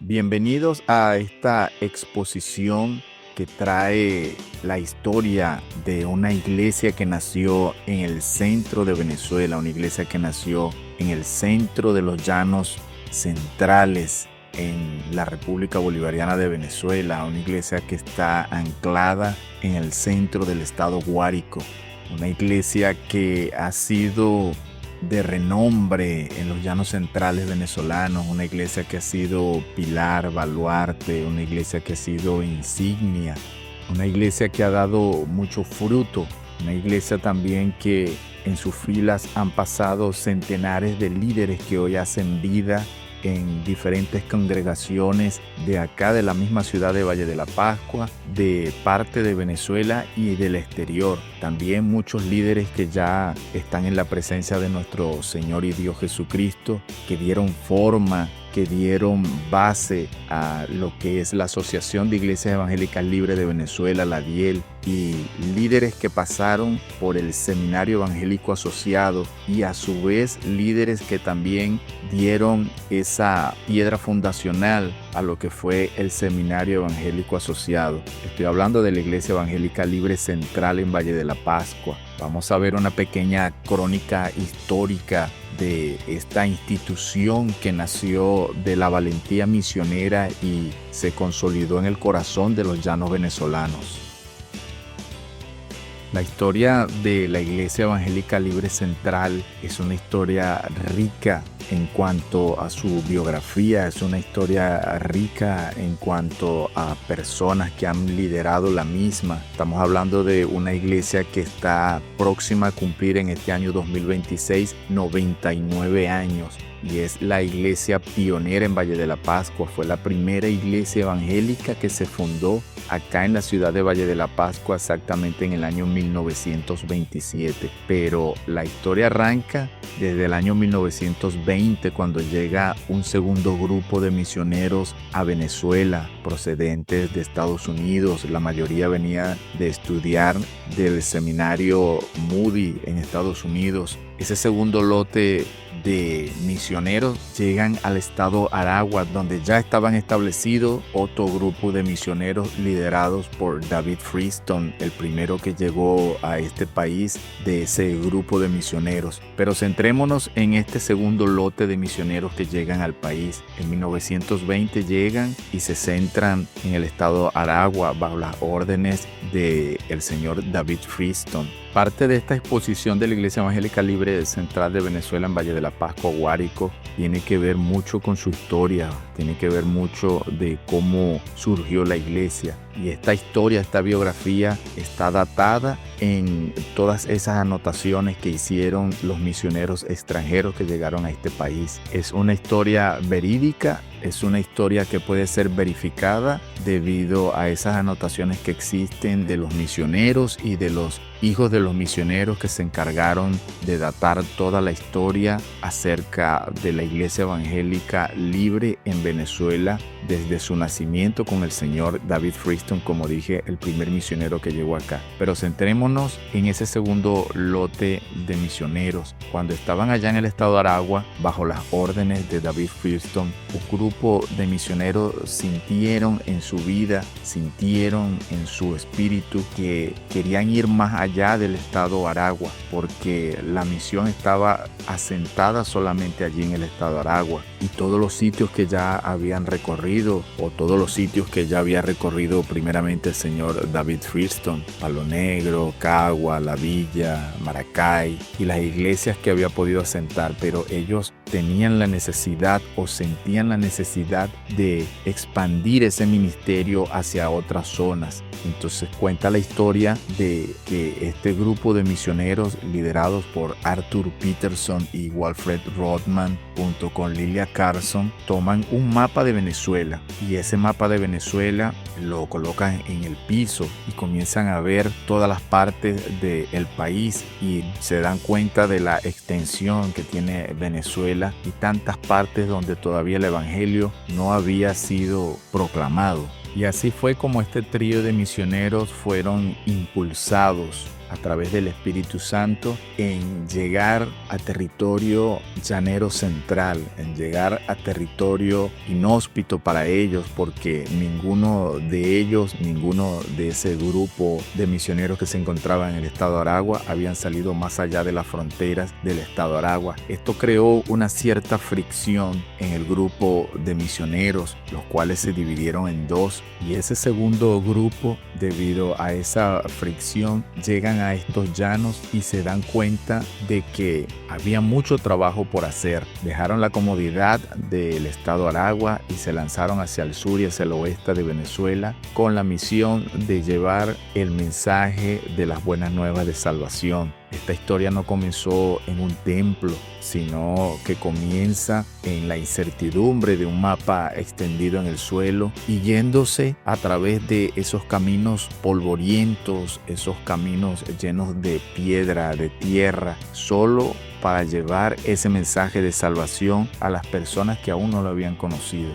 Bienvenidos a esta exposición que trae la historia de una iglesia que nació en el centro de Venezuela, una iglesia que nació en el centro de los llanos centrales en la República Bolivariana de Venezuela, una iglesia que está anclada en el centro del estado Guárico, una iglesia que ha sido de renombre en los llanos centrales venezolanos, una iglesia que ha sido pilar, baluarte, una iglesia que ha sido insignia, una iglesia que ha dado mucho fruto, una iglesia también que en sus filas han pasado centenares de líderes que hoy hacen vida en diferentes congregaciones de acá, de la misma ciudad de Valle de la Pascua, de parte de Venezuela y del exterior. También muchos líderes que ya están en la presencia de nuestro Señor y Dios Jesucristo, que dieron forma, que dieron base a lo que es la Asociación de Iglesias Evangélicas Libres de Venezuela, la DIEL, y líderes que pasaron por el Seminario Evangélico Asociado y a su vez líderes que también dieron esa piedra fundacional a lo que fue el Seminario Evangélico Asociado. Estoy hablando de la Iglesia Evangélica Libre Central en Valle de la Pascua. Vamos a ver una pequeña crónica histórica de esta institución que nació de la valentía misionera y se consolidó en el corazón de los llanos venezolanos. La historia de la Iglesia Evangélica Libre Central es una historia rica en cuanto a su biografía, es una historia rica en cuanto a personas que han liderado la misma. Estamos hablando de una iglesia que está próxima a cumplir en este año 2026 99 años. Y es la iglesia pionera en Valle de la Pascua. Fue la primera iglesia evangélica que se fundó acá en la ciudad de Valle de la Pascua exactamente en el año 1927. Pero la historia arranca desde el año 1920 cuando llega un segundo grupo de misioneros a Venezuela procedentes de Estados Unidos. La mayoría venía de estudiar del seminario Moody en Estados Unidos. Ese segundo lote de misioneros llegan al estado Aragua, donde ya estaban establecidos otro grupo de misioneros liderados por David Freestone, el primero que llegó a este país de ese grupo de misioneros. Pero centrémonos en este segundo lote de misioneros que llegan al país. En 1920 llegan y se centran en el estado Aragua bajo las órdenes del señor David Freestone. Parte de esta exposición de la Iglesia Evangélica Libre Central de Venezuela en Valle de la Pascua, Guárico, tiene que ver mucho con su historia, tiene que ver mucho de cómo surgió la iglesia. Y esta historia, esta biografía está datada en todas esas anotaciones que hicieron los misioneros extranjeros que llegaron a este país. Es una historia verídica, es una historia que puede ser verificada debido a esas anotaciones que existen de los misioneros y de los hijos de los misioneros que se encargaron de datar toda la historia acerca de la Iglesia Evangélica Libre en Venezuela desde su nacimiento con el señor David Freestone, como dije, el primer misionero que llegó acá. Pero centrémonos en ese segundo lote de misioneros. Cuando estaban allá en el estado de Aragua, bajo las órdenes de David Freestone, un grupo de misioneros sintieron en su vida, sintieron en su espíritu que querían ir más allá del estado de Aragua, porque la misión estaba asentada solamente allí en el estado de Aragua, y todos los sitios que ya habían recorrido, o todos los sitios que ya había recorrido primeramente el señor David Freestone, Palo Negro, Cagua, La Villa, Maracay, y las iglesias que había podido asentar, pero ellos tenían la necesidad o sentían la necesidad de expandir ese ministerio hacia otras zonas. Entonces cuenta la historia de que este grupo de misioneros liderados por Arthur Peterson y Walfred Rodman junto con Lilia Carson toman un mapa de Venezuela, y ese mapa de Venezuela lo colocan en el piso y comienzan a ver todas las partes del país y se dan cuenta de la extensión que tiene Venezuela y tantas partes donde todavía el evangelio no había sido proclamado. Y así fue como este trío de misioneros fueron impulsados a través del Espíritu Santo en llegar a territorio llanero central, en llegar a territorio inhóspito para ellos, porque ninguno de ese grupo de misioneros que se encontraban en el estado Aragua habían salido más allá de las fronteras del estado Aragua. Esto creó una cierta fricción en el grupo de misioneros, los cuales se dividieron en dos, y ese segundo grupo, debido a esa fricción, llegan a estos llanos y se dan cuenta de que había mucho trabajo por hacer. Dejaron la comodidad del estado Aragua y se lanzaron hacia el sur y hacia el oeste de Venezuela con la misión de llevar el mensaje de las buenas nuevas de salvación. Esta historia no comenzó en un templo, sino que comienza en la incertidumbre de un mapa extendido en el suelo y yéndose a través de esos caminos polvorientos, esos caminos llenos de piedra, de tierra, solo para llevar ese mensaje de salvación a las personas que aún no lo habían conocido.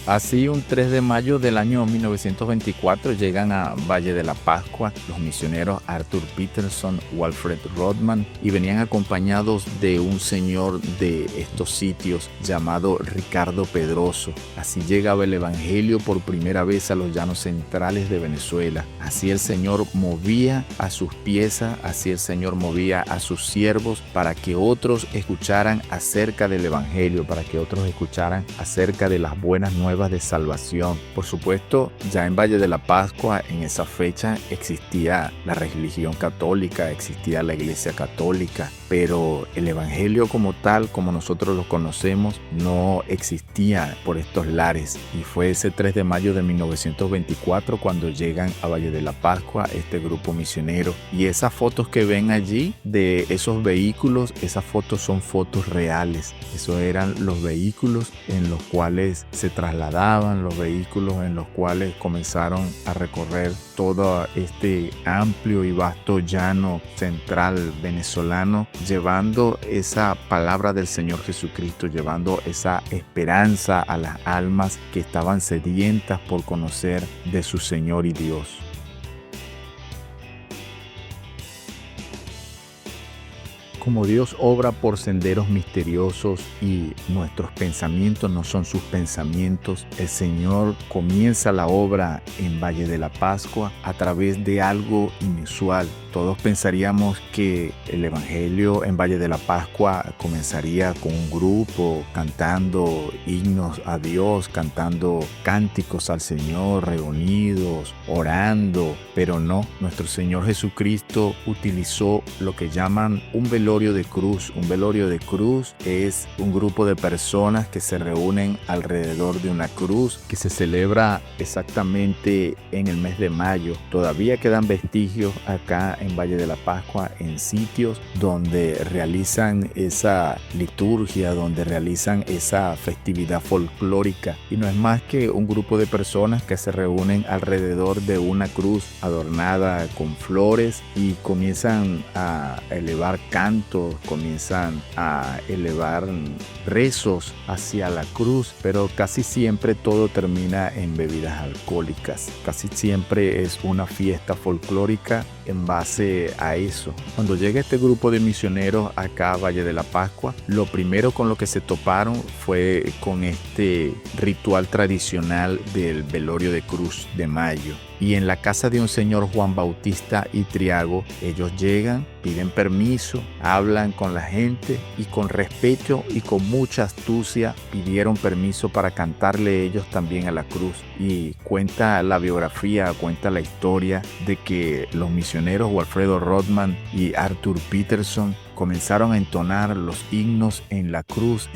Así, un 3 de mayo del año 1924 llegan a Valle de la Pascua los misioneros Arthur Peterson, Walfred Rodman, y venían acompañados de un señor de estos sitios llamado Ricardo Pedroso. Así llegaba el evangelio por primera vez a los llanos centrales de Venezuela. Así el Señor movía a sus piezas, así el Señor movía a sus siervos para que otros escucharan acerca del evangelio, para que otros escucharan acerca de las buenas nuevas de salvación. Por supuesto, ya en Valle de la Pascua, en esa fecha, existía la religión católica, existía la iglesia católica, pero el evangelio como tal, como nosotros lo conocemos, no existía por estos lares. Y fue ese 3 de mayo de 1924 cuando llegan a Valle de la Pascua este grupo misionero. Y esas fotos que ven allí de esos vehículos, esas fotos son fotos reales. Esos eran los vehículos en los cuales se trasladaban, los vehículos en los cuales comenzaron a recorrer todo este amplio y vasto llano central venezolano, llevando esa palabra del Señor Jesucristo, llevando esa esperanza a las almas que estaban sedientas por conocer de su Señor y Dios. Como Dios obra por senderos misteriosos y nuestros pensamientos no son sus pensamientos, el Señor comienza la obra en Valle de la Pascua a través de algo inusual. Todos pensaríamos que el evangelio en Valle de la Pascua comenzaría con un grupo cantando himnos a Dios, cantando cánticos al Señor, reunidos, orando, pero no. Nuestro Señor Jesucristo utilizó lo que llaman un velorio de cruz. Un velorio de cruz es un grupo de personas que se reúnen alrededor de una cruz que se celebra exactamente en el mes de mayo. Todavía quedan vestigios acá en Valle de la Pascua, en sitios donde realizan esa liturgia, donde realizan esa festividad folclórica, y no es más que un grupo de personas que se reúnen alrededor de una cruz adornada con flores y comienzan a elevar cantos, comienzan a elevar rezos hacia la cruz, pero casi siempre todo termina en bebidas alcohólicas. Casi siempre es una fiesta folclórica en base a eso. Cuando llega este grupo de misioneros acá a Valle de la Pascua, lo primero con lo que se toparon fue con este ritual tradicional del velorio de cruz de mayo. Y en la casa de un señor Juan Bautista y Triago, ellos llegan, piden permiso, hablan con la gente y con respeto y con mucha astucia pidieron permiso para cantarle ellos también a la cruz. Y cuenta la biografía, cuenta la historia de que los misioneros Walfredo Rodman y Arthur Peterson comenzaron a entonar los himnos en la cruz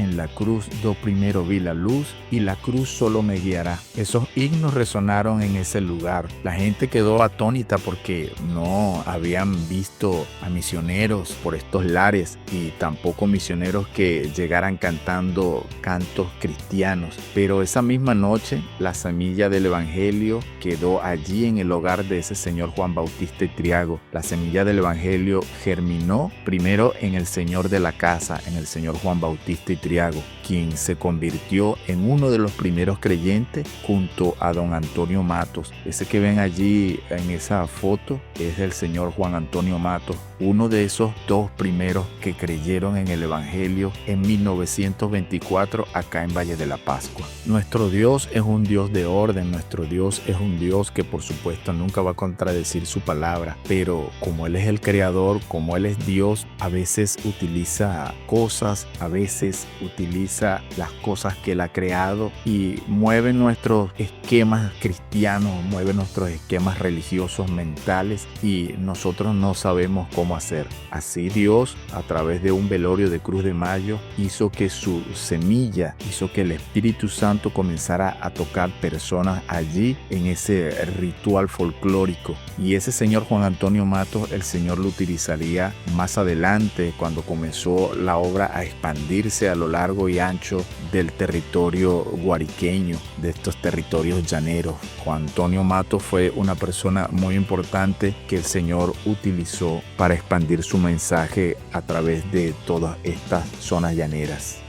do primero vi la luz y la cruz solo me guiará. Esos himnos resonaron en ese lugar. La gente quedó atónita porque no habían visto a misioneros por estos lares y tampoco misioneros que llegaran cantando cantos cristianos. Pero esa misma noche la semilla del evangelio quedó allí en el hogar de ese señor Juan Bautista y Triago. La semilla del evangelio germinó primero confió en el señor de la casa, en el señor Juan Bautista Itriago, quien se convirtió en uno de los primeros creyentes junto a don Antonio Matos. Ese que ven allí en esa foto es el señor Juan Antonio Matos, uno de esos dos primeros que creyeron en el Evangelio en 1924 acá en Valle de la Pascua. Nuestro Dios es un Dios de orden, nuestro Dios es un Dios que por supuesto nunca va a contradecir su palabra, pero como Él es el creador, como Él es Dios, a veces utiliza cosas, a veces utiliza las cosas que Él ha creado y mueve nuestros esquemas cristianos, mueve nuestros esquemas religiosos mentales y nosotros no sabemos cómo hacer. Así Dios, a través de un velorio de Cruz de Mayo, hizo que su semilla, hizo que el Espíritu Santo comenzara a tocar personas allí en ese ritual folclórico. Y ese señor Juan Antonio Matos, el Señor lo utilizaría más adelante cuando comenzó la obra a expandirse a lo largo y ancho del territorio guariqueño, de estos territorios llaneros. Juan Antonio Matos fue una persona muy importante que el Señor utilizó para expandir su mensaje a través de todas estas zonas llaneras.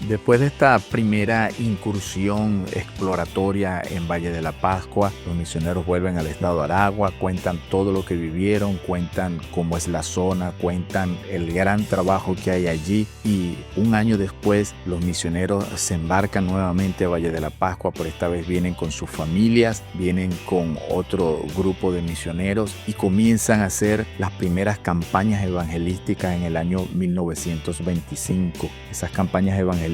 Después de esta primera incursión exploratoria en Valle de la Pascua, los misioneros vuelven al estado de Aragua, cuentan todo lo que vivieron, cuentan cómo es la zona, cuentan el gran trabajo que hay allí y un año después los misioneros se embarcan nuevamente a Valle de la Pascua, pero esta vez vienen con sus familias, vienen con otro grupo de misioneros y comienzan a hacer las primeras campañas evangelísticas en el año 1925. Esas campañas evangelísticas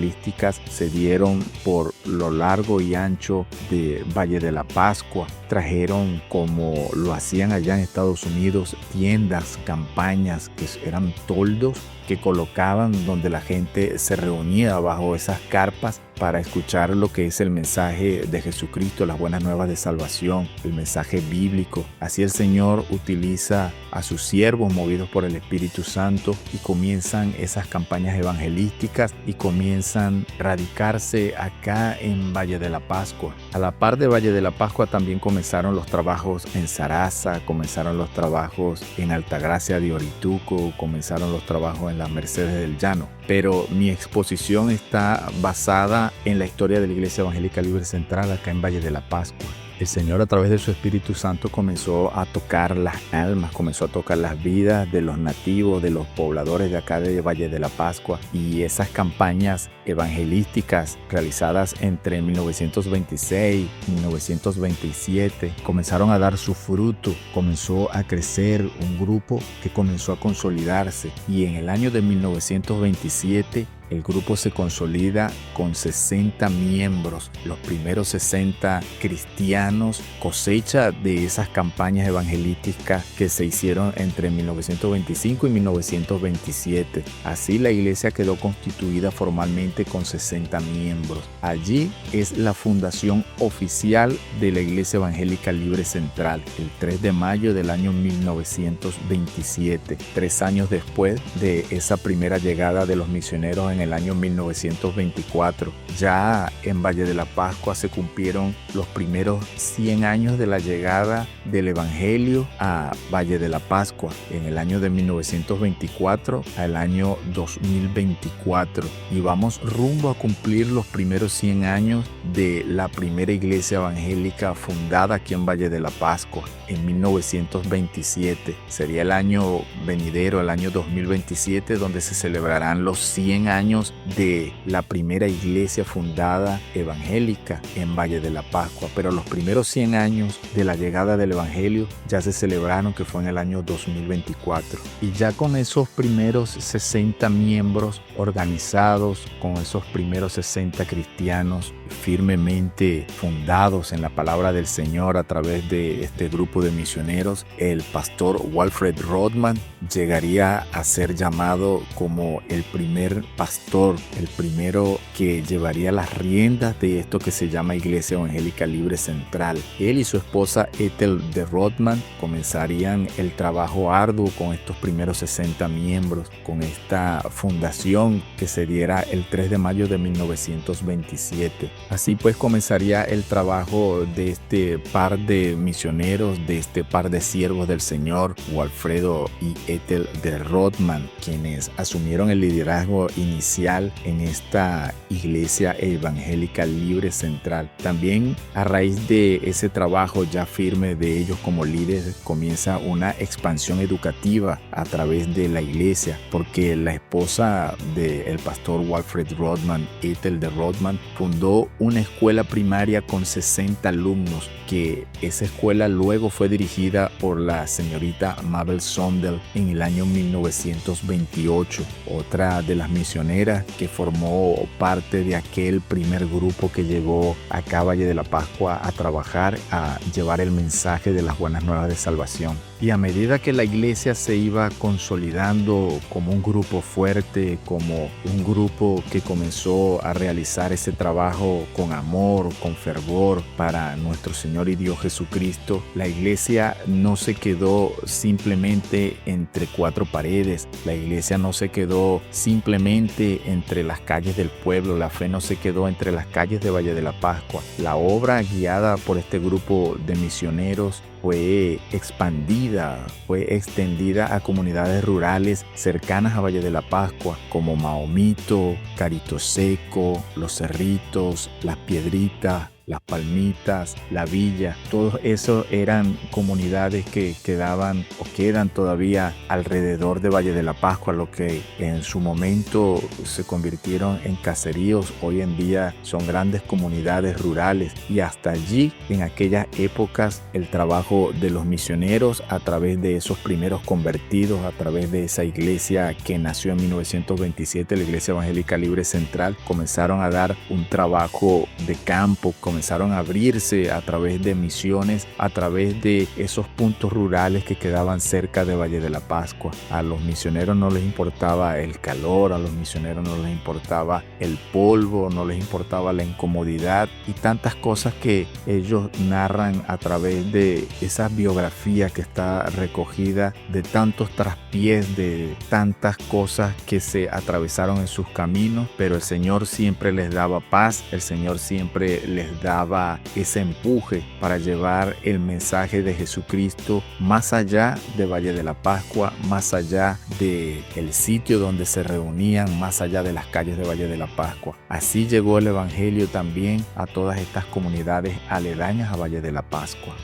se dieron por lo largo y ancho de Valle de la Pascua. Trajeron, como lo hacían allá en Estados Unidos, tiendas, campañas que eran toldos que colocaban donde la gente se reunía bajo esas carpas para escuchar lo que es el mensaje de Jesucristo, las buenas nuevas de salvación, el mensaje bíblico. Así el Señor utiliza a sus siervos movidos por el Espíritu Santo y comienzan esas campañas evangelísticas y comienzan a radicarse acá en Valle de la Pascua. A la par de Valle de la Pascua también comenzaron los trabajos en Zaraza, comenzaron los trabajos en Altagracia de Orituco, comenzaron los trabajos en las Mercedes del Llano. Pero mi exposición está basada en la historia de la Iglesia Evangélica Libre Central acá en Valle de la Pascua. El Señor a través de su Espíritu Santo comenzó a tocar las almas, comenzó a tocar las vidas de los nativos, de los pobladores de acá de Valle de la Pascua, y esas campañas evangelísticas realizadas entre 1926 y 1927 comenzaron a dar su fruto, comenzó a crecer un grupo que comenzó a consolidarse y en el año de 1927 el grupo se consolida con 60 miembros, los primeros 60 cristianos, cosecha de esas campañas evangelísticas que se hicieron entre 1925 y 1927. Así la iglesia quedó constituida formalmente con 60 miembros. Allí es la fundación oficial de la Iglesia Evangélica Libre Central, el 3 de mayo del año 1927, 3 años después de esa primera llegada de los misioneros en el año 1924. Ya en Valle de la Pascua se cumplieron los primeros 100 años de la llegada del Evangelio a Valle de la Pascua, en el año de 1924 al año 2024. Y vamos rumbo a cumplir los primeros 100 años de la primera iglesia evangélica fundada aquí en Valle de la Pascua en 1927. Sería el año venidero, el año 2027, donde se celebrarán los 100 años de la primera iglesia fundada evangélica en Valle de la Pascua. Pero los primeros 100 años de la llegada del Evangelio ya se celebraron, que fue en el año 2024. Y ya con esos primeros 60 miembros organizados, con esos primeros 60 cristianos firmemente fundados en la palabra del Señor a través de este grupo de misioneros, el pastor Walfred Rodman llegaría a ser llamado como el primer pastor, el primero que llevaría las riendas de esto que se llama Iglesia Evangélica Libre Central. Él y su esposa Ethel de Rodman comenzarían el trabajo arduo con estos primeros 60 miembros, con esta fundación que se diera el 3 de mayo de 1927. Así pues comenzaría el trabajo de este par de misioneros, de este par de siervos del Señor, Walfredo y Ethel de Rodman, quienes asumieron el liderazgo inicial en esta iglesia evangélica libre central. También a raíz de ese trabajo ya firme de ellos como líderes, comienza una expansión educativa a través de la iglesia, porque la esposa del pastor Walfred Rodman, Ethel de Rodman, fundó una escuela primaria con 60 alumnos, que esa escuela luego fue dirigida por la señorita Mabel Sondel en el año 1928, otra de las misioneras que formó parte de aquel primer grupo que llegó acá a Valle de la Pascua a trabajar, a llevar el mensaje de las buenas nuevas de salvación. Y a medida que la iglesia se iba consolidando como un grupo fuerte, como un grupo que comenzó a realizar ese trabajo con amor, con fervor para nuestro Señor y Dios Jesucristo, la iglesia no se quedó simplemente entre cuatro paredes, la iglesia no se quedó simplemente entre las calles del pueblo, la fe no se quedó entre las calles de Valle de la Pascua. La obra guiada por este grupo de misioneros fue expandida, fue extendida a comunidades rurales cercanas a Valle de la Pascua, como Mahomito, Carito Seco, Los Cerritos, Las Piedritas, Las Palmitas, La Villa. Todos esos eran comunidades que quedaban o quedan todavía alrededor de Valle de la Pascua, lo que en su momento se convirtieron en caseríos. Hoy en día son grandes comunidades rurales, y hasta allí, en aquellas épocas, el trabajo de los misioneros a través de esos primeros convertidos, a través de esa iglesia que nació en 1927, la Iglesia Evangélica Libre Central, comenzaron a dar un trabajo de campo, comenzaron a abrirse a través de misiones, a través de esos puntos rurales que quedaban cerca de Valle de la Pascua. A los misioneros no les importaba el calor, a los misioneros no les importaba el polvo, no les importaba la incomodidad y tantas cosas que ellos narran a través de esa biografía que está recogida, de tantos traspiés, de tantas cosas que se atravesaron en sus caminos, pero el Señor siempre les daba paz, el Señor siempre les daba ese empuje para llevar el mensaje de Jesucristo más allá de Valle de la Pascua, más allá del sitio donde se reunían, más allá de las calles de Valle de la Pascua. Así llegó el Evangelio también a todas estas comunidades aledañas a Valle de la Pascua.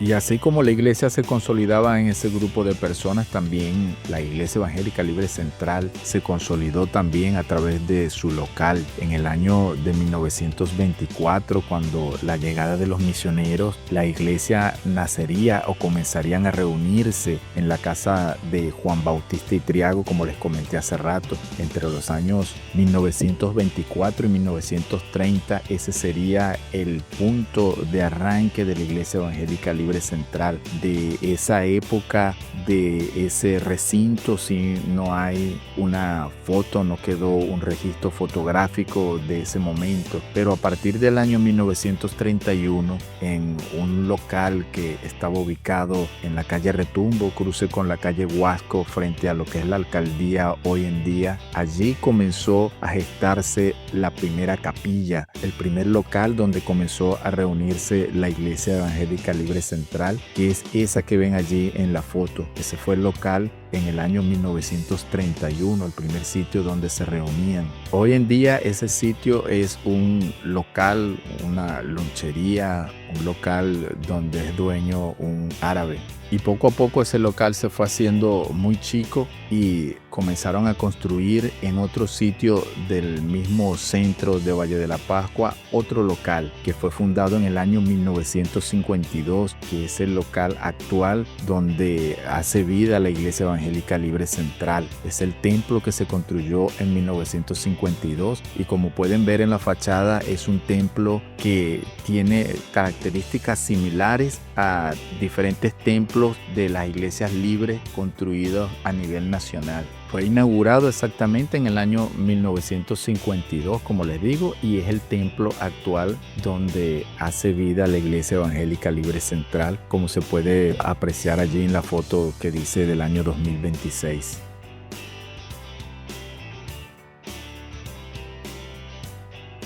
Y así como la iglesia se consolidaba en ese grupo de personas, también la Iglesia Evangélica Libre Central se consolidó también a través de su local. En el año de 1924, cuando la llegada de los misioneros, la iglesia nacería o comenzarían a reunirse en la casa de Juan Bautista Itriago, como les comenté hace rato. Entre los años 1924 y 1930, ese sería el punto de arranque de la Iglesia Evangélica Libre Central. De esa época, de ese recinto, si no hay una foto, no quedó un registro fotográfico de ese momento, pero a partir del año 1931, en un local que estaba ubicado en la calle Retumbo, cruce con la calle Huasco, frente a lo que es la alcaldía hoy en día, allí comenzó a gestarse la primera capilla, el primer local donde comenzó a reunirse la Iglesia Evangélica Libre Central, que es esa que ven allí en la foto. Ese fue el local en el año 1931, el primer sitio donde se reunían. Hoy en día ese sitio es un local, una lonchería, un local donde es dueño un árabe. Y poco a poco ese local se fue haciendo muy chico y comenzaron a construir en otro sitio del mismo centro de Valle de la Pascua otro local que fue fundado en el año 1952, que es el local actual donde hace vida la Iglesia Evangélica Libre Central. Es el templo que se construyó en 1952 y como pueden ver en la fachada es un templo que tiene características similares a diferentes templos de las iglesias libres construidos a nivel nacional. Fue inaugurado exactamente en el año 1952, como les digo, y es el templo actual donde hace vida la Iglesia Evangélica Libre Central, como se puede apreciar allí en la foto que dice del año 2026.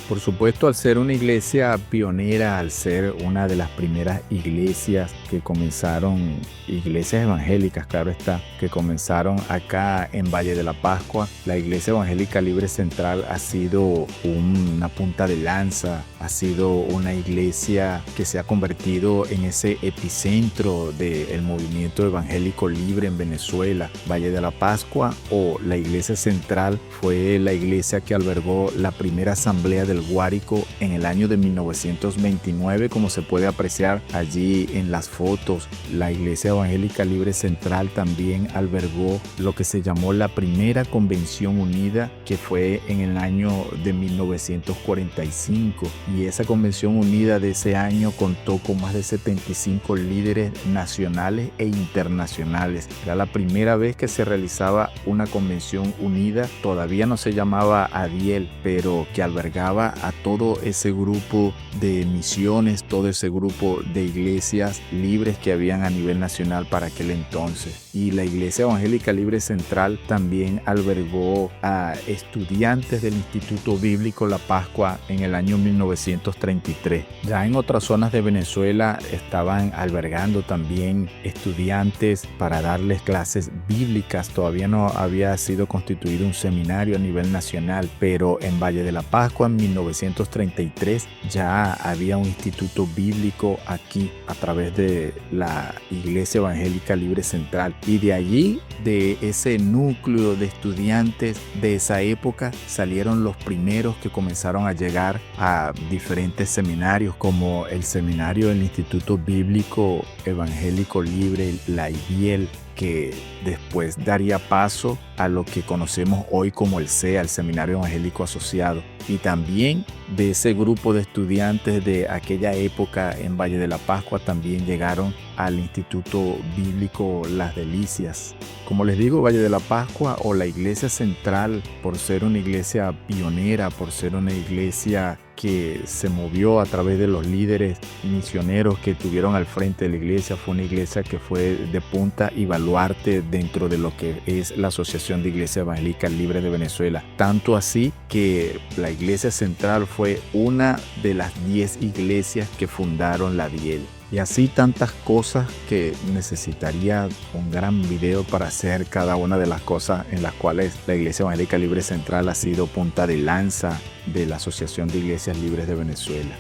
Por supuesto, al ser una iglesia pionera, al ser una de las primeras iglesias que comenzaron, iglesias evangélicas, claro está, que comenzaron acá en Valle de la Pascua, la Iglesia Evangélica Libre Central ha sido una punta de lanza, ha sido una iglesia que se ha convertido en ese epicentro del movimiento evangélico libre en Venezuela. Valle de la Pascua o la Iglesia Central fue la iglesia que albergó la primera asamblea del Guárico en el año de 1929, como se puede apreciar allí en las fotos. La Iglesia Evangélica Libre Central también albergó lo que se llamó la primera Convención Unida, que fue en el año de 1945, y esa Convención Unida de ese año contó con más de 75 líderes nacionales e internacionales. Era la primera vez que se realizaba una Convención Unida, todavía no se llamaba ADIEL, pero que albergaba a todo ese grupo de misiones, todo ese grupo de iglesias libres que habían a nivel nacional para aquel entonces. Y la Iglesia Evangélica Libre Central también albergó a estudiantes del Instituto Bíblico La Pascua en el año 1933. Ya en otras zonas de Venezuela estaban albergando también estudiantes para darles clases bíblicas. Todavía no había sido constituido un seminario a nivel nacional, pero en Valle de la Pascua en 1933 ya había un instituto bíblico aquí a través de la Iglesia Evangélica Libre Central, y de allí, de ese núcleo de estudiantes de esa época, salieron los primeros que comenzaron a llegar a diferentes seminarios, como el seminario del Instituto Bíblico Evangélico Libre, la IBIEL, que después daría paso a lo que conocemos hoy como el SEA, el Seminario Evangélico Asociado. Y también de ese grupo de estudiantes de aquella época en Valle de la Pascua también llegaron al Instituto Bíblico Las Delicias. Como les digo, Valle de la Pascua o la Iglesia Central, por ser una iglesia pionera, por ser una iglesia que se movió a través de los líderes misioneros que tuvieron al frente de la iglesia, fue una iglesia que fue de punta y baluarte dentro de lo que es la Asociación de Iglesias Evangélicas Libres de Venezuela. Tanto así que la Iglesia Central fue una de las 10 iglesias que fundaron la DIEL. Y así tantas cosas que necesitaría un gran video para hacer cada una de las cosas en las cuales la Iglesia Evangélica Libre Central ha sido punta de lanza de la Asociación de Iglesias Libres de Venezuela.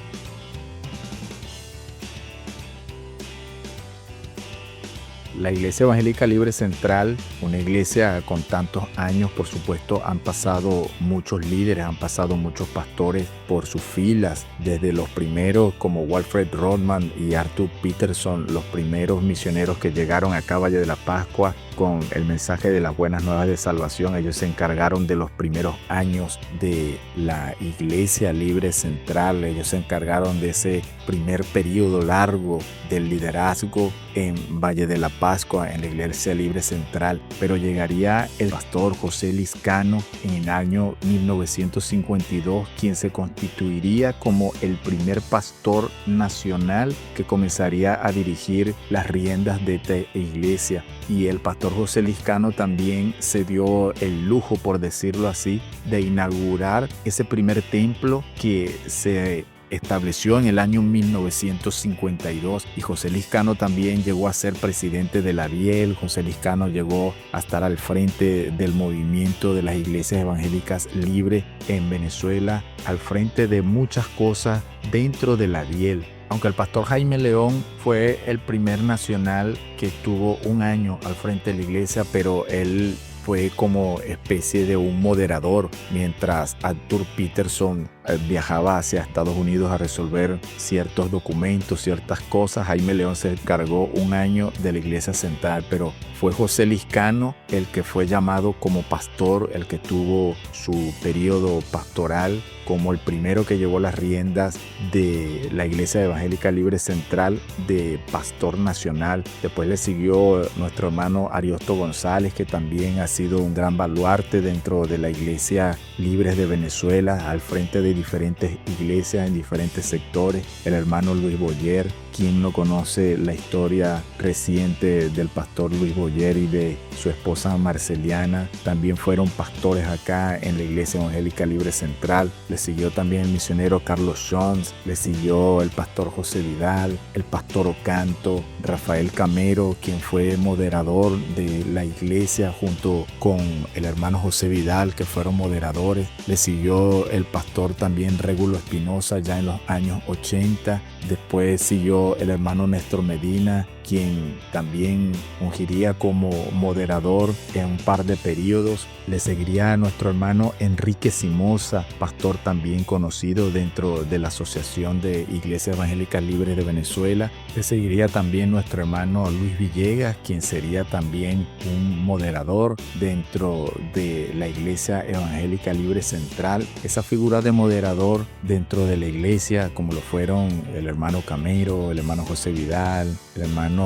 La Iglesia Evangélica Libre Central, una iglesia con tantos años, por supuesto, han pasado muchos líderes, han pasado muchos pastores por sus filas, desde los primeros como Walfred Rodman y Arthur Peterson, los primeros misioneros que llegaron acá a Valle de la Pascua con el mensaje de las buenas nuevas de salvación. Ellos se encargaron de los primeros años de la Iglesia Libre Central, ellos se encargaron de ese primer periodo largo del liderazgo en Valle de la Pascua, en la Iglesia Libre Central. Pero llegaría el pastor José Liscano en el año 1952, quien se constituiría como el primer pastor nacional que comenzaría a dirigir las riendas de esta iglesia. Y el pastor José Liscano también se dio el lujo, por decirlo así, de inaugurar ese primer templo que se estableció en el año 1952, y José Liscano también llegó a ser presidente de la DIEL. José Liscano llegó a estar al frente del movimiento de las iglesias evangélicas libres en Venezuela, al frente de muchas cosas dentro de la DIEL. Aunque el pastor Jaime León fue el primer nacional que estuvo un año al frente de la iglesia, pero él fue como especie de un moderador, mientras Arthur Peterson viajaba hacia Estados Unidos a resolver ciertos documentos, ciertas cosas. Jaime León se encargó un año de la Iglesia Central, pero fue José Liscano el que fue llamado como pastor, el que tuvo su periodo pastoral como el primero que llevó las riendas de la Iglesia Evangélica Libre Central de pastor nacional. Después le siguió nuestro hermano Ariosto González, que también ha sido un gran baluarte dentro de la Iglesia Libres de Venezuela, al frente de diferentes iglesias en diferentes sectores. El hermano Luis Boyer, ¿Quién no conoce la historia reciente del pastor Luis Boyer y de su esposa Marceliana? También fueron pastores acá en la Iglesia Evangélica Libre Central. Le siguió también el misionero Carlos Jones, le siguió el pastor José Vidal, el pastor Ocanto, Rafael Camero, quien fue moderador de la iglesia junto con el hermano José Vidal, que fueron moderadores. Le siguió el pastor también Régulo Espinosa ya en los años 80. Después siguió el hermano Néstor Medina, quien también ungiría como moderador en un par de periodos. Le seguiría a nuestro hermano Enrique Simosa, pastor también conocido dentro de la Asociación de Iglesias Evangélicas Libres de Venezuela. Le seguiría también nuestro hermano Luis Villegas, quien sería también un moderador dentro de la Iglesia Evangélica Libre Central. Esa figura de moderador dentro de la iglesia, como lo fueron el hermano Camero, el hermano José Vidal, el hermano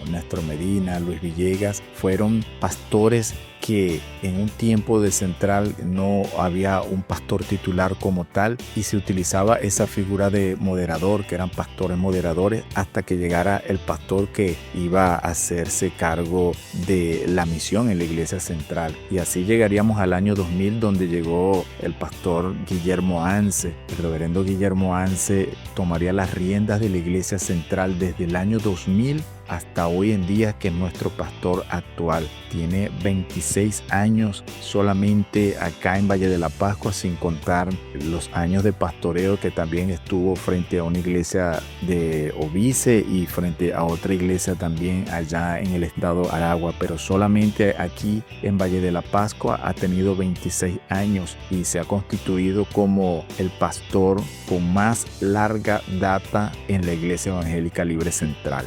Néstor Medina, Luis Villegas, fueron pastores que en un tiempo de Central no había un pastor titular como tal y se utilizaba esa figura de moderador, que eran pastores moderadores, hasta que llegara el pastor que iba a hacerse cargo de la misión en la Iglesia Central. Y así llegaríamos al año 2000, donde llegó el pastor Guillermo Anse. El reverendo Guillermo Anse tomaría las riendas de la Iglesia Central desde el año 2000 hasta hoy en día, que es nuestro pastor actual. Tiene 26 años solamente acá en Valle de la Pascua, sin contar los años de pastoreo que también estuvo frente a una iglesia de Obice y frente a otra iglesia también allá en el estado Aragua, pero solamente aquí en Valle de la Pascua ha tenido 26 años y se ha constituido como el pastor con más larga data en la Iglesia Evangélica Libre Central.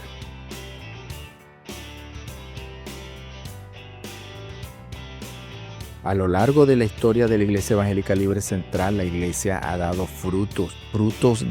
A lo largo de la historia de la Iglesia Evangélica Libre Central, la iglesia ha dado frutos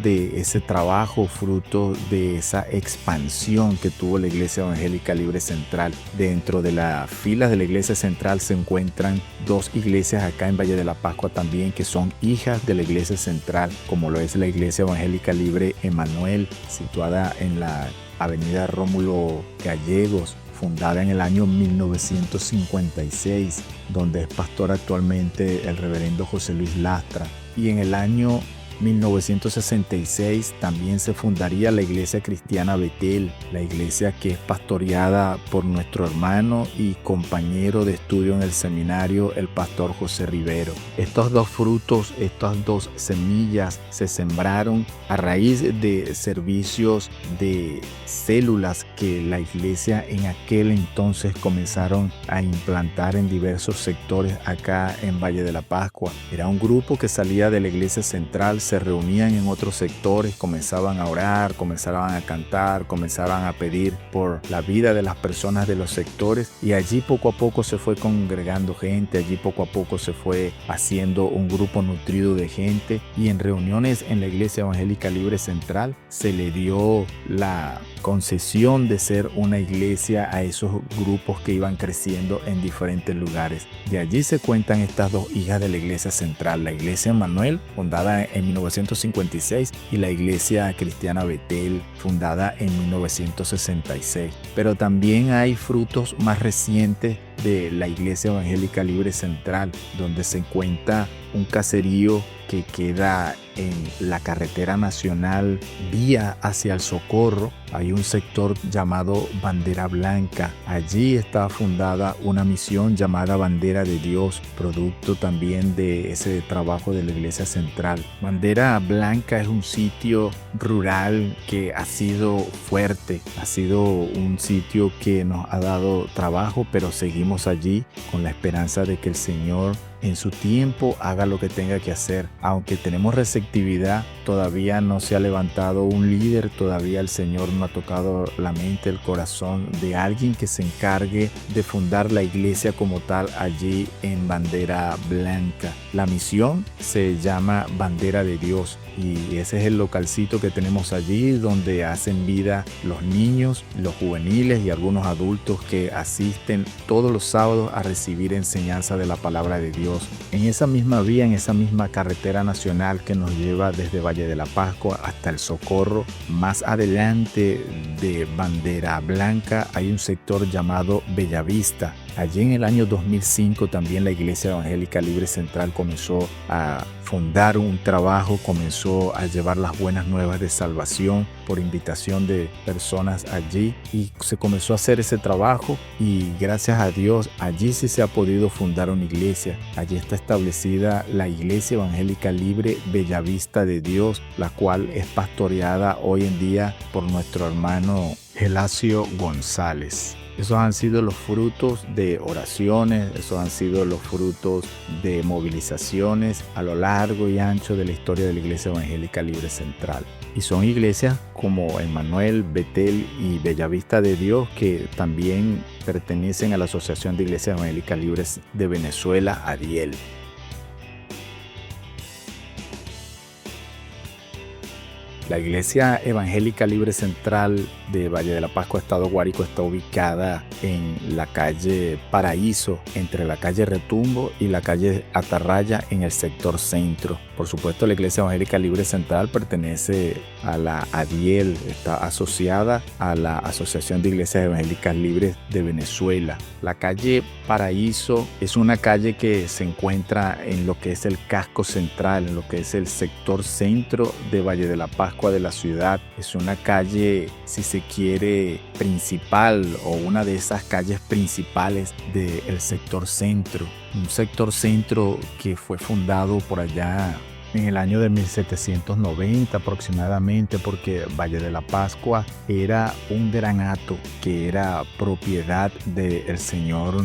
de ese trabajo, frutos de esa expansión que tuvo la Iglesia Evangélica Libre Central. Dentro de las filas de la Iglesia Central se encuentran dos iglesias acá en Valle de la Pascua también, que son hijas de la Iglesia Central, como lo es la Iglesia Evangélica Libre Emanuel, situada en la avenida Rómulo Gallegos, fundada en el año 1956, donde es pastor actualmente el reverendo José Luis Lastra. Y en el año 1966 también se fundaría la Iglesia Cristiana Betel, la iglesia que es pastoreada por nuestro hermano y compañero de estudio en el seminario, el pastor José Rivero. Estos dos frutos, estas dos semillas se sembraron a raíz de servicios de células que la iglesia en aquel entonces comenzaron a implantar en diversos sectores acá en Valle de la Pascua. Era un grupo que salía de la iglesia central, se reunían en otros sectores, comenzaban a orar, comenzaban a cantar, comenzaban a pedir por la vida de las personas de los sectores, y allí poco a poco se fue congregando gente, allí poco a poco se fue haciendo un grupo nutrido de gente, y en reuniones en la Iglesia Evangélica Libre Central se le dio la concesión de ser una iglesia a esos grupos que iban creciendo en diferentes lugares. De allí se cuentan estas dos hijas de la Iglesia Central, la Iglesia Emanuel, fundada en 1956, y la Iglesia Cristiana Betel, fundada en 1966. Pero también hay frutos más recientes de la Iglesia Evangélica Libre Central, donde se encuentra un caserío que queda en la carretera nacional vía hacia el Socorro. Hay un sector llamado Bandera Blanca. Allí está fundada una misión llamada Bandera de Dios, producto también de ese trabajo de la Iglesia Central. Bandera Blanca es un sitio rural que ha sido fuerte, ha sido un sitio que nos ha dado trabajo, pero seguimos allí con la esperanza de que el Señor en su tiempo haga lo que tenga que hacer. Aunque tenemos receptividad, todavía no se ha levantado un líder, todavía el Señor no ha tocado la mente, el corazón de alguien que se encargue de fundar la iglesia como tal allí en Bandera Blanca. La misión se llama Bandera de Dios, y ese es el localcito que tenemos allí, donde hacen vida los niños, los juveniles y algunos adultos que asisten todos los sábados a recibir enseñanza de la palabra de Dios. Dios. En esa misma vía, en esa misma carretera nacional que nos lleva desde Valle de la Pascua hasta El Socorro, más adelante de Bandera Blanca hay un sector llamado Bellavista. Allí en el año 2005 también la Iglesia Evangélica Libre Central comenzó a fundar un trabajo, comenzó a llevar las buenas nuevas de salvación por invitación de personas allí, y se comenzó a hacer ese trabajo, y gracias a Dios allí sí se ha podido fundar una iglesia. Allí está establecida la Iglesia Evangélica Libre Bellavista de Dios, la cual es pastoreada hoy en día por nuestro hermano Gelacio González. Esos han sido los frutos de oraciones, esos han sido los frutos de movilizaciones a lo largo y ancho de la historia de la Iglesia Evangélica Libre Central. Y son iglesias como Emmanuel, Betel y Bellavista de Dios, que también pertenecen a la Asociación de Iglesias Evangélicas Libres de Venezuela, ADIEL. La Iglesia Evangélica Libre Central de Valle de la Pascua, Estado Guárico, está ubicada en la calle Paraíso, entre la calle Retumbo y la calle Atarraya, en el sector centro. Por supuesto, la Iglesia Evangélica Libre Central pertenece a la ADIEL, está asociada a la Asociación de Iglesias Evangélicas Libres de Venezuela. La calle Paraíso es una calle que se encuentra en lo que es el casco central, en lo que es el sector centro de Valle de la Pascua de la ciudad. Es una calle, si se quiere, principal, o una de esas calles principales del sector centro. Un sector centro que fue fundado por allá en el año de 1790 aproximadamente, porque Valle de la Pascua era un gran hato que era propiedad del señor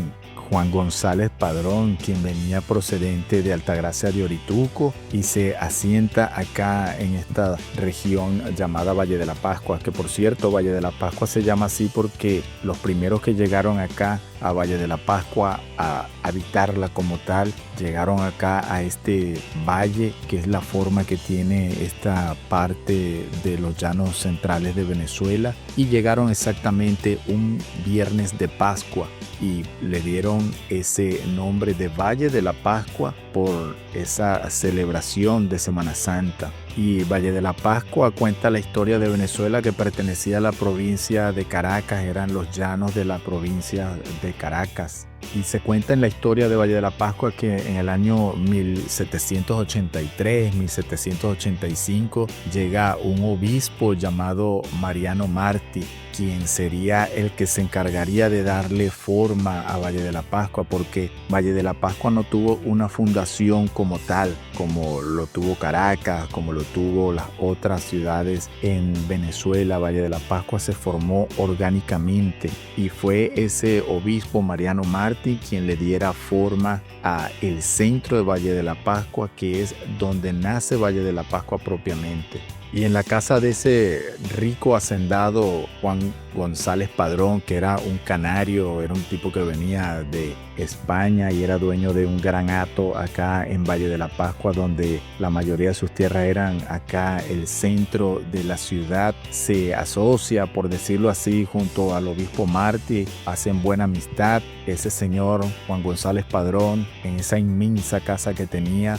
Juan González Padrón, quien venía procedente de Altagracia de Orituco y se asienta acá en esta región llamada Valle de la Pascua, que por cierto Valle de la Pascua se llama así porque los primeros que llegaron acá a Valle de la Pascua a habitarla como tal, llegaron acá a este valle, que es la forma que tiene esta parte de los llanos centrales de Venezuela, y llegaron exactamente un viernes de Pascua y le dieron ese nombre de Valle de la Pascua por esa celebración de Semana Santa. Y Valle de la Pascua cuenta la historia de Venezuela, que pertenecía a la provincia de Caracas, eran los llanos de la provincia de Caracas. Y se cuenta en la historia de Valle de la Pascua que en el año 1783, 1785, llega un obispo llamado Mariano Martí, quien sería el que se encargaría de darle forma a Valle de la Pascua, porque Valle de la Pascua no tuvo una fundación como tal, como lo tuvo Caracas, como lo tuvo las otras ciudades en Venezuela. Valle de la Pascua se formó orgánicamente y fue ese obispo Mariano Martí quien le diera forma a el centro de Valle de la Pascua, que es donde nace Valle de la Pascua propiamente. Y en la casa de ese rico hacendado Juan González Padrón, que era un canario, era un tipo que venía de España y era dueño de un gran hato acá en Valle de la Pascua, donde la mayoría de sus tierras eran acá el centro de la ciudad, se asocia, por decirlo así, junto al obispo Martí, hacen buena amistad. Ese señor Juan González Padrón, en esa inmensa casa que tenía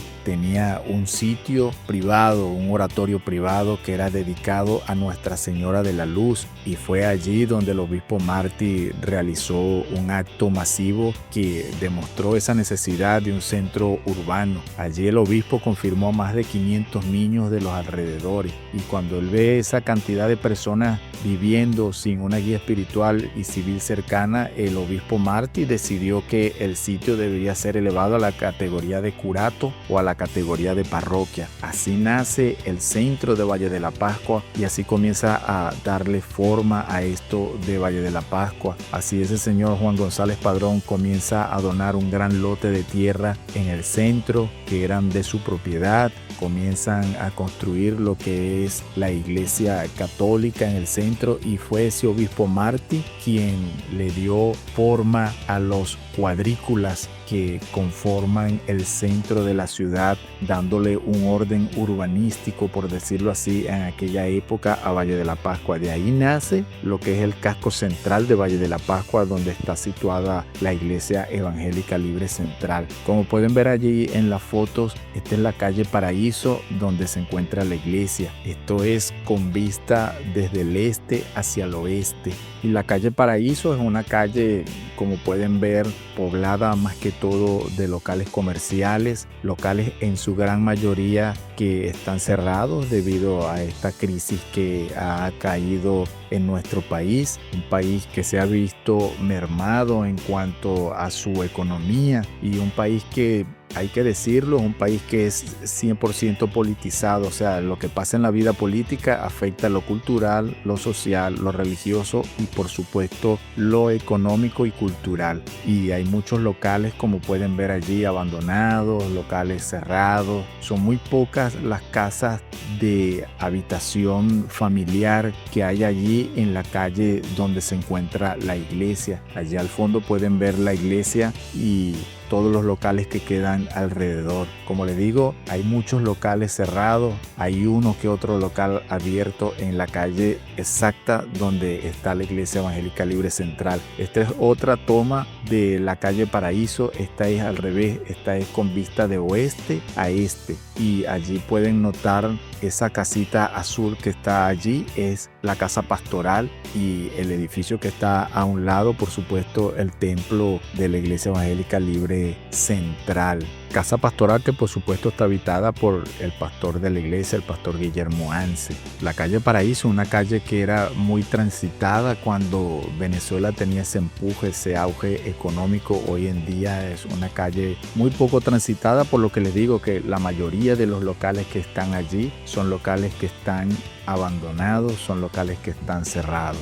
un sitio privado, un oratorio privado que era dedicado a Nuestra Señora de la Luz, y fue allí donde el obispo Martí realizó un acto masivo que demostró esa necesidad de un centro urbano. Allí el obispo confirmó a más de 500 niños de los alrededores, y cuando él ve esa cantidad de personas viviendo sin una guía espiritual y civil cercana, el obispo Martí decidió que el sitio debería ser elevado a la categoría de curato o a la categoría de parroquia. Así nace el centro de Valle de la Pascua, y así comienza a darle forma a esto de Valle de la Pascua. Así ese señor Juan González Padrón comienza a donar un gran lote de tierra en el centro que eran de su propiedad. Comienzan a construir lo que es la iglesia católica en el centro, y fue ese obispo Martí quien le dio forma a los cuadrículas que conforman el centro de la ciudad, dándole un orden urbanístico, por decirlo así en aquella época a Valle de la Pascua. De ahí nace lo que es el casco central de Valle de la Pascua, donde está situada la Iglesia Evangélica Libre Central. Como pueden ver allí en las fotos, esta es la calle Paraíso donde se encuentra la iglesia. Esto es con vista desde el este hacia el oeste. Y la calle Paraíso es una calle, como pueden ver, poblada más que todo de locales comerciales, locales en su gran mayoría que están cerrados debido a esta crisis que ha caído en nuestro país, un país que se ha visto mermado en cuanto a su economía y un país que, hay que decirlo, un país que es 100% politizado. O sea, lo que pasa en la vida política afecta lo cultural, lo social, lo religioso y por supuesto lo económico y cultural. Y hay muchos locales, como pueden ver allí, abandonados, locales cerrados. Son muy pocas las casas de habitación familiar que hay allí en la calle donde se encuentra la iglesia. Allí al fondo pueden ver la iglesia y todos los locales que quedan alrededor. Como les digo, hay muchos locales cerrados, hay uno que otro local abierto en la calle exacta donde está la Iglesia Evangélica Libre Central. Esta es otra toma de la calle Paraíso, esta es al revés, esta es con vista de oeste a este y allí pueden notar esa casita azul que está allí, es la casa pastoral y el edificio que está a un lado, por supuesto, el templo de la Iglesia Evangélica Libre Central. Casa pastoral que por supuesto está habitada por el pastor de la iglesia, el pastor Guillermo Anse. La calle Paraíso, una calle que era muy transitada cuando Venezuela tenía ese empuje, ese auge económico. Hoy en día es una calle muy poco transitada, por lo que les digo que la mayoría de los locales que están allí son locales que están abandonados, son locales que están cerrados.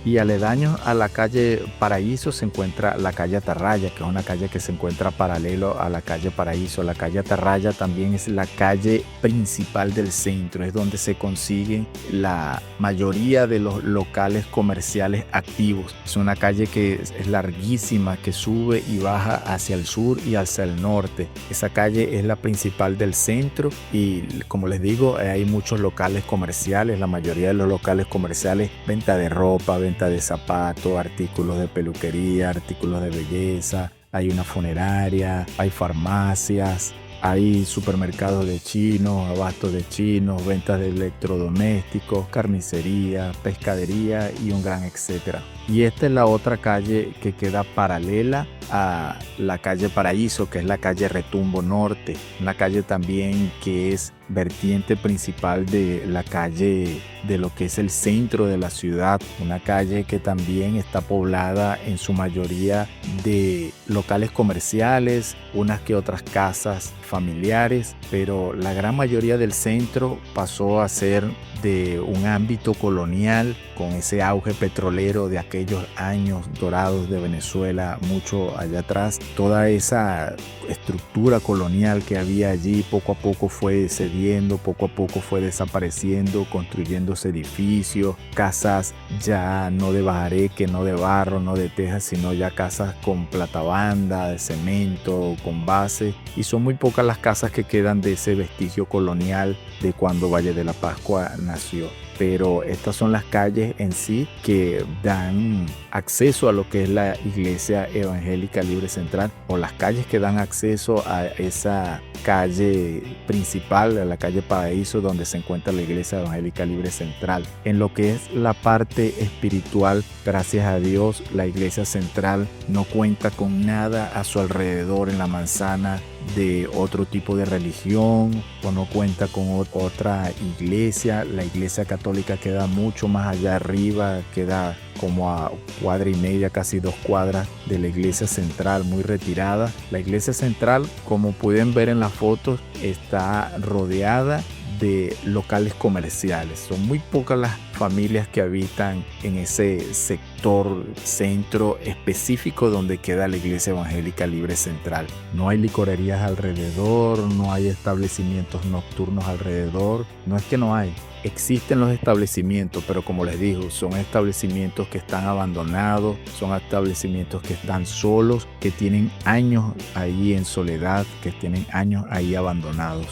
Y aledaños a la calle Paraíso se encuentra la calle Atarraya, que es una calle que se encuentra paralelo a la calle Paraíso. La calle Atarraya también es la calle principal del centro, es donde se consiguen la mayoría de los locales comerciales activos. Es una calle que es larguísima, que sube y baja hacia el sur y hacia el norte. Esa calle es la principal del centro y, como les digo, hay muchos locales comerciales. La mayoría de los locales comerciales, venta de ropa, venta de zapatos, artículos de peluquería, artículos de belleza, hay una funeraria, hay farmacias, hay supermercados de chinos, abastos de chinos, ventas de electrodomésticos, carnicería, pescadería y un gran etcétera. Y esta es la otra calle que queda paralela a la calle Paraíso, que es la calle Retumbo Norte, una calle también que es vertiente principal de la calle de lo que es el centro de la ciudad, una calle que también está poblada en su mayoría de locales comerciales, unas que otras casas familiares, pero la gran mayoría del centro pasó a ser de un ámbito colonial con ese auge petrolero de aquellos años dorados de Venezuela, mucho allá atrás. Toda esa estructura colonial que había allí poco a poco fue cediendo, poco a poco fue desapareciendo, construyéndose edificios, casas ya no de bajareque, no de barro, no de tejas, sino ya casas con platabanda, de cemento, con base, y son muy pocas las casas que quedan de ese vestigio colonial de cuando Valle de la Pascua nació. Pero estas son las calles en sí que dan acceso a lo que es la Iglesia Evangélica Libre Central, o las calles que dan acceso a esa calle principal, a la calle Paraíso, donde se encuentra la Iglesia Evangélica Libre Central. En lo que es la parte espiritual, gracias a Dios, la Iglesia Central no cuenta con nada a su alrededor en la manzana de otro tipo de religión, o no cuenta con otra iglesia. La iglesia católica queda mucho más allá arriba, queda como a cuadra y media, casi 2 cuadras de la iglesia central, muy retirada. La iglesia central, como pueden ver en las fotos, está rodeada de locales comerciales. Son muy pocas las familias que habitan en ese sector centro específico donde queda la Iglesia Evangélica Libre Central. No hay licorerías alrededor, no hay establecimientos nocturnos alrededor. No es que no hay, existen los establecimientos, pero como les digo, son establecimientos que están abandonados, son establecimientos que están solos, que tienen años ahí en soledad, que tienen años ahí abandonados.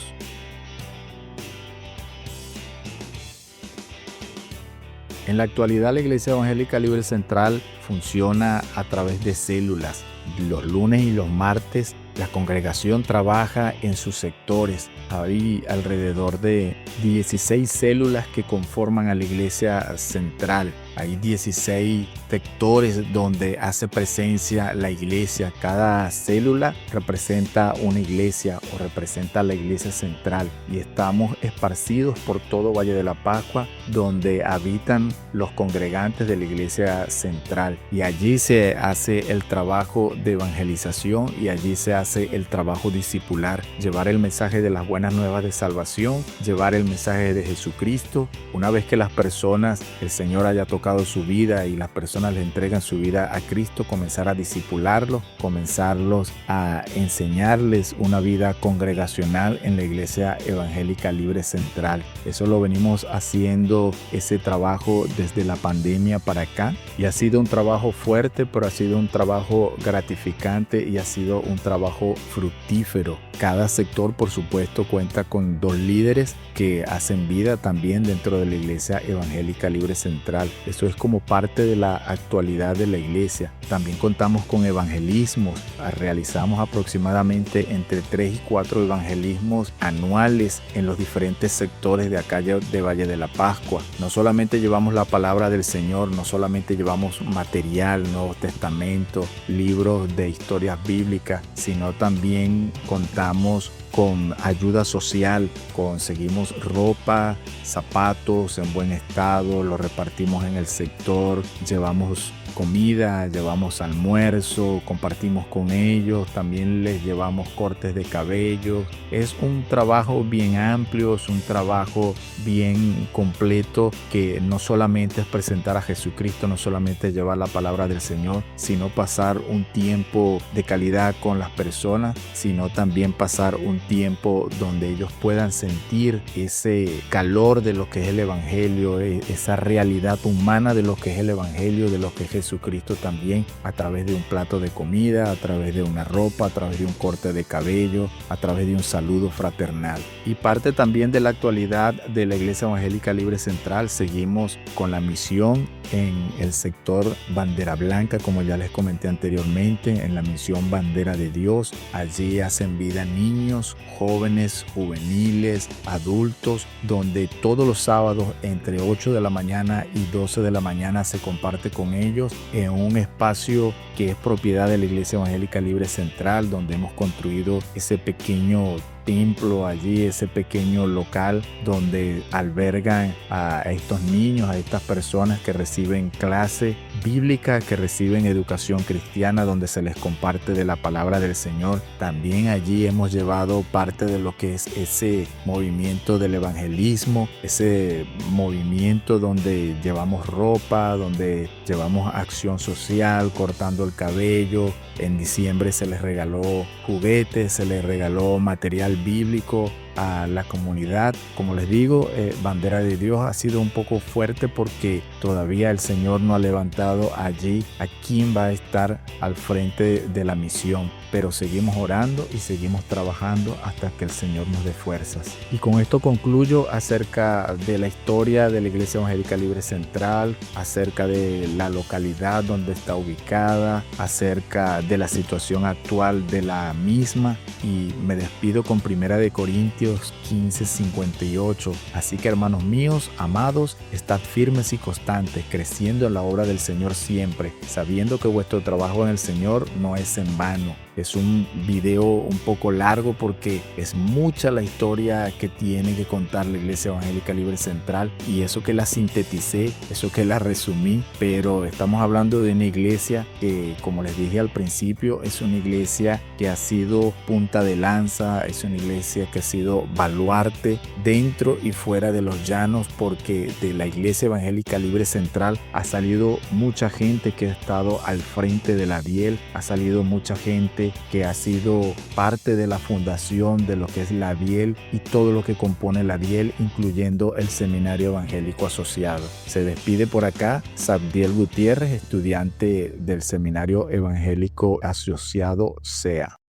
En la actualidad, la Iglesia Evangélica Libre Central funciona a través de células. Los lunes y los martes la congregación trabaja en sus sectores. Hay alrededor de 16 células que conforman a la iglesia central. Hay 16 sectores donde hace presencia la iglesia. Cada célula representa una iglesia o representa la iglesia central. Y estamos esparcidos por todo Valle de la Pascua, donde habitan los congregantes de la iglesia central. Y allí se hace el trabajo de evangelización y allí se hace el trabajo discipular. Llevar el mensaje de las buenas nuevas de salvación, llevar el mensaje de Jesucristo. Una vez que las personas, el Señor haya tocado su vida y las personas le entregan su vida a Cristo, comenzar a discipularlos, comenzarlos a enseñarles una vida congregacional en la Iglesia Evangélica Libre Central. Eso lo venimos haciendo, ese trabajo, desde la pandemia para acá, y ha sido un trabajo fuerte, pero ha sido un trabajo gratificante y ha sido un trabajo fructífero. Cada sector, por supuesto, cuenta con 2 líderes que hacen vida también dentro de la Iglesia Evangélica Libre Central. Eso es como parte de la actualidad de la iglesia. También contamos con evangelismos. Realizamos aproximadamente entre 3 y 4 evangelismos anuales en los diferentes sectores de acá de Valle de la Pascua. No solamente llevamos la palabra del Señor, no solamente llevamos material, Nuevo Testamento, libros de historias bíblicas, sino también contamos con ayuda social. Conseguimos ropa, zapatos en buen estado, los repartimos en el sector, llevamos comida, llevamos almuerzo, compartimos con ellos, también les llevamos cortes de cabello. Es un trabajo bien amplio, es un trabajo bien completo, que no solamente es presentar a Jesucristo, no solamente es llevar la palabra del Señor, sino pasar un tiempo de calidad con las personas, sino también pasar un tiempo donde ellos puedan sentir ese calor de lo que es el Evangelio, esa realidad humana de lo que es el Evangelio, de lo que es Jesucristo también, a través de un plato de comida, a través de una ropa, a través de un corte de cabello, a través de un saludo fraternal. Y parte también de la actualidad de la Iglesia Evangélica Libre Central, seguimos con la misión en el sector Bandera Blanca, como ya les comenté anteriormente, en la misión Bandera de Dios. Allí hacen vida niños, jóvenes, juveniles, adultos, donde todos los sábados entre 8 de la mañana y 12 de la mañana se comparte con ellos en un espacio que es propiedad de la Iglesia Evangélica Libre Central, donde hemos construido ese pequeño templo allí, ese pequeño local donde albergan a estos niños, a estas personas que reciben clase bíblica, que reciben educación cristiana, donde se les comparte de la palabra del Señor. También allí hemos llevado parte de lo que es ese movimiento del evangelismo, ese movimiento donde llevamos ropa, donde llevamos acción social, cortando el cabello. En diciembre se les regaló juguetes, se les regaló material bíblico a la comunidad. Como les digo, Bandera de Dios ha sido un poco fuerte porque todavía el Señor no ha levantado allí a quien va a estar al frente de la misión, pero seguimos orando y seguimos trabajando hasta que el Señor nos dé fuerzas. Y con esto concluyo acerca de la historia de la Iglesia Evangélica Libre Central, acerca de la localidad donde está ubicada, acerca de la situación actual de la misma, y me despido con 1 de Corintios 15:58. Así que, hermanos míos, amados, estad firmes y constantes, creciendo en la obra del Señor siempre, sabiendo que vuestro trabajo en el Señor no es en vano. Es un video un poco largo porque es mucha la historia que tiene que contar la Iglesia Evangélica Libre Central, y eso que la sinteticé, eso que la resumí, pero estamos hablando de una iglesia que, como les dije al principio, es una iglesia que ha sido punta de lanza, es una iglesia que ha sido baluarte dentro y fuera de los llanos, porque de la Iglesia Evangélica Libre Central ha salido mucha gente que ha estado al frente de la Biel, ha salido mucha gente que ha sido parte de la fundación de lo que es la Biel y todo lo que compone la Biel, incluyendo el Seminario Evangélico Asociado. Se despide por acá Sabdiel Gutiérrez, estudiante del Seminario Evangélico Asociado SEA.